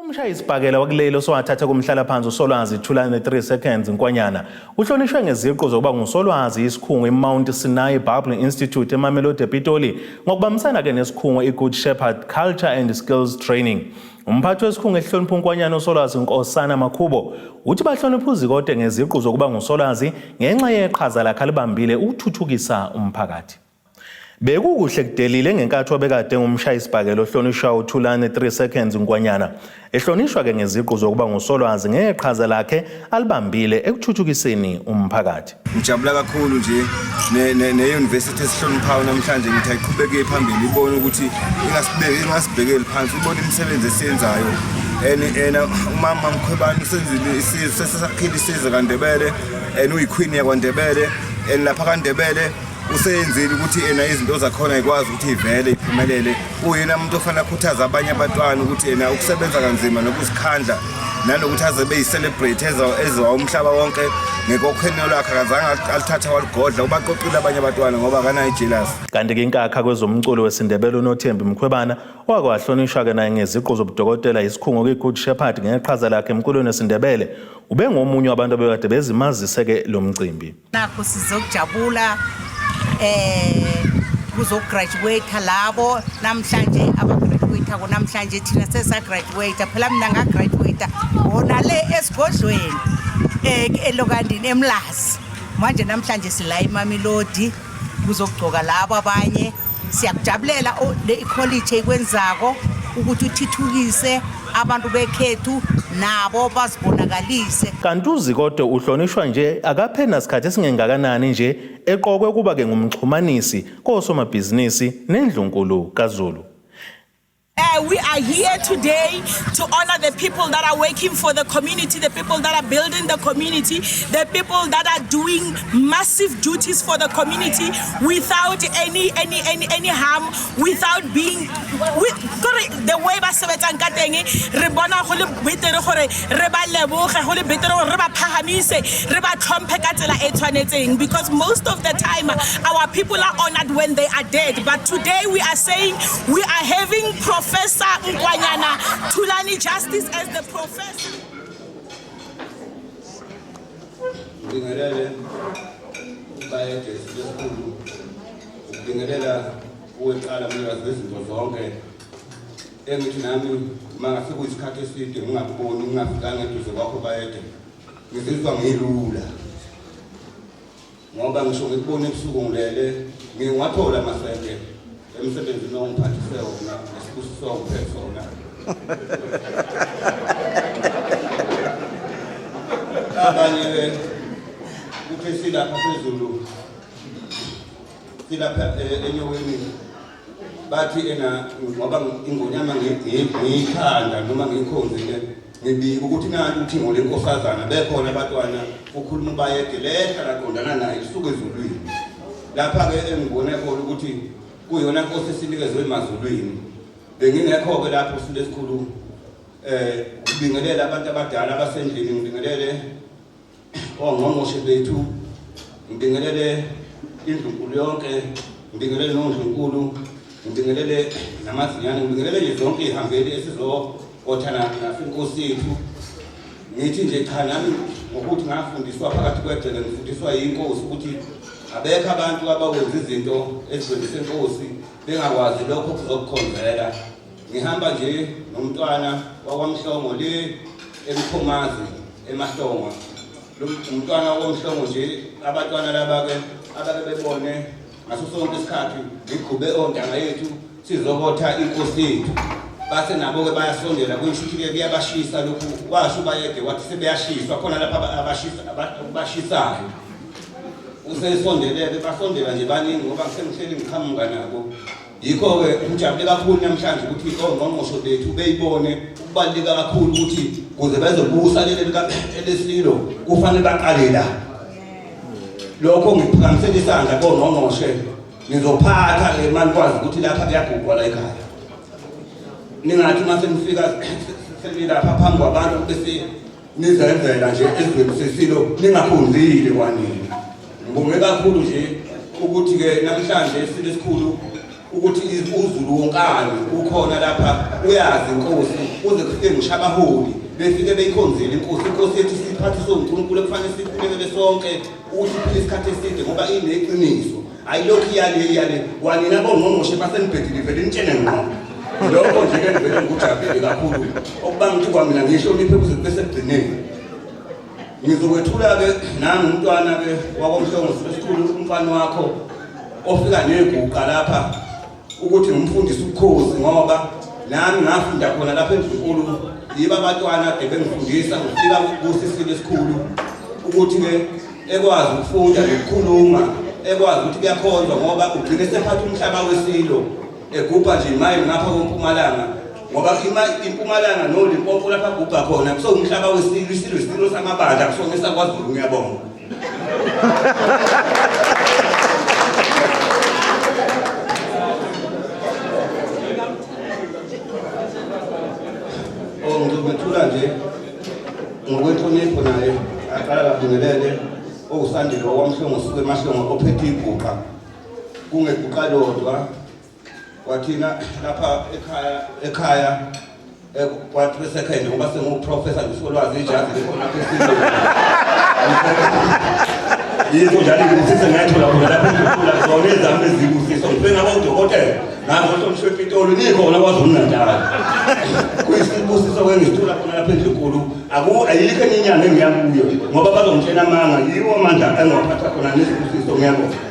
Umshayisibhakela wakuleli swathatha kumhlala phansi uSolwazi Thulane 3 seconds Nkwanyana uhlonishwe ngeziqu zokuba nguSolwazi isikhungo eMount Sinai Bible Institute eMamelodi ePitoli ngokubambisana ke nesikhungo iGood Shepherd Culture and Skills Training. Umphathi wesikhungo ehlonipha uNkwanyana uSolwazi Nkosana Makhubo uthi bahlonipha uzikode ngeziqu zokuba nguSolwazi ngenxa yeqhaza lakhe libambile ukuthuthukisa umphakathi. Bekukuhle kudelile ngenkathi wabekade ngumshayisibhakela ohlonishwa uThulane 3 seconds Nkwanyana ehlonishwa ke ngeziqu zokuba nguSolwazi ngeqhaza lakhe alibambile ekuthuthukiseni umphakathi. Ngijabula kakhulu nje ne-university esihloniphayo namhlanje ngithi ayiqhubeke phambili ibone ukuthi ingasibhekeli phansi ibone imisebenzi esiyenzayo umama Mkhwebane usenzile sesakhile isizwe kaNdebele uyiqueen yakwaNdebele lapha kaNdebele usenzile ukuthi izinto zakhona ikwazi ukuthi ivele iphumelele uyena umuntu ofana ukukhuthaza abanye abantwana ukuthi ukusebenza kanzima nokuzikhandla nalokuthi aze beyicelebrate ezo umhlaba wonke ngekokhenyo lakhe akazange alithatha waligodla ubaqoqile abanye abantwana ngoba akanayo jealous. Kanti ke inkakha kwezomculo weSindebele uNothembi Mkhwebane wakwahlonishwa ke naye ngeziqu zobudokotela isikhungo kwiGood Shepherd ngeqhaza lakhe emculweni weSindebele ube ngomunye wabantu abekade bezimazise ke lo mcimbi. Nakho sizokujabula kuzograduate labo namhlanje abagraduate ko namhlanje thina sesagraduate phela mina ngagraduate wona le esigodlweni elokandini eMlazi manje namhlanje sila eMamelodi kuzogcoka labo abanye siyakujabulela le college ekwenzako ukuthi uthithukise abantu bekhethu nabo bazibonakalise. Kanti uzikode uhlonishwa nje akaphena isikhathi esingengakanani nje eqokwe kuba ke ngumxhumanisi kosomabhizinisi nendlunkulu kaZulu. We are here today to honor the people that are working for the community, the people that are building the community, the people that are doing massive duties for the community without any harm, without being the way basebetsa nkateng re bona go le betere gore re ba leboge go le betere gore re ba phagamise re ba tlhomphe ka tsela e tshwanetseng, because most of the time our people are honored when they are dead, but today we are saying we are having Professor Nkwanyana Thulane Justice as the professor. Ngibingelele ubayede esikhulu ngibingelela uweqala mnikazi wezinto zonke engithi nami mangafika isikhathi eside ngingakuboni ngingafikanga eduze kwakho bayede ngizizwa ngilula ngoba ngisho ngikubona ebusuku ngilele ngiwathola amaseke emsebenzini ongiphathise wona esibusiso uphethona abanye uthi silapha phezulu silapha enyoweni bathi ngoba ingonyama ngiyikhanda noma ngiyikhonzile ngibika ukuthi nanti uthi ngole nkosazana bekhona abantwana ukhuluma bayede lehlala qondana naye isuke ezulwini lapha ke engibone khona ukuthi kuyona Nkosi esinikezwe emazulwini bengingekho ke lapho sile sikhulu ngibingelela abantu abadala abasendlini ngibingelele ongqongqoshe bethu ngibingelele indlunkulu yonke ngibingelele noNdlunkulu ngibingelele namazinyane ngibingelele nje zonke ihambeli esizokothana nasenkosi yethu ngithi nje cha nami ngokuthi ngafundiswa phakathi kwegceke ngifundiswa yinkosi ukuthi abekho abantu abawenza izinto ezizwendise inkosi bengakwazi lokho kuzokukhonzela. Ngihamba nje nomntwana wakwamhlongo le eMkhomazi eMahlonga lo umntwana wakwamhlongo nje abantwana laba ke abake bebone ngaso sonke isikhathi ngigqube ontanga yethu sizokotha inkosi yethu base nabo ke bayasondela kuyisho ke kuyabashisa lokhu washo bayede wathi sebeyashiswa khona lapha abashisayo usesondeleke basondela nje baningi ngoba ngisemhleli ngiqhamuka nabo yikho ke ngijabule kakhulu namhlanje ukuthi ongqongqosho bethu beyibone ukubaluleka kakhulu ukuthi kuze bezobusa leli elesilo kufanele baqale la lokho ngiphakamisela isandla kongqongqoshe ngizophatha le manje kwazi ukuthi lapha kuyagugwa la ekhaya ningathi mase nifika selilapha phambi kwabantu bese nizenzela nje ezweni sesilo ningaphunzile kwanini. Ngibonge kakhulu nje ukuthi ke namhlanje sile sikhulu ukuthi uZulu wonkana ukhona lapha uyazi inkosi kuze kufike ngishabaholi befike beyikhonzela inkosi yethu siphathiswe uNkulunkulu kufanele sikhulekele sonke ukuthi phile isikhathi eside ngoba ineqiniso ayilokhu yale wanina bongqongqoshe basenibhedile vele nitshene ngqo lokho nje ke vele ngikujabule kakhulu okuba ngithi kwamina ngihloniphe kuze kube sekugcineni ngizokwethula-ke nami umntwana-ke wakomhlongosi esikhulu umfana wakho ofika neguqa lapha ukuthi ngimfundise ubukhosi ngoba nami ngafunda khona lapha enkulu yiba abantwana ade bengifundisa ngifika kusisile esikhulu ukuthi-ke ekwazi ukufunda nokukhuluma ekwazi ukuthi kuyakhonzwa ngoba ugcine sephatha umhlaba wesilo egubha nje imayini ngapha kompumalanga ngoba impumalanga noLimpopo lapha agubha khona kusowumhlaba wesilo isilo samabandla kusona esakwaZulu ngiyabonga. Ngizobethula nje ngokwenhlonipho naye aqala kabingelele okusandile wakwamhlongo suke emahlongo ophethe iguqa kungeguqa lodwa wathina lapha ekhaya kwathi second ngoba senguprofessor ngisolwazi ijazi likhona lapha esizwe yizo njalo ngisize ngayithola khona lapha ngikula zona ezami ezibusiso ngifena kodokotela ngangosomsho ePitoli nikhona kwaZulu-Natal kuyisibusiso ngengithola khona lapha enkulu ayikho inyanga engiyakuyo ngoba bazongitshela amanga yiwo amandla engawaphatha khona nesibusiso ngiyabona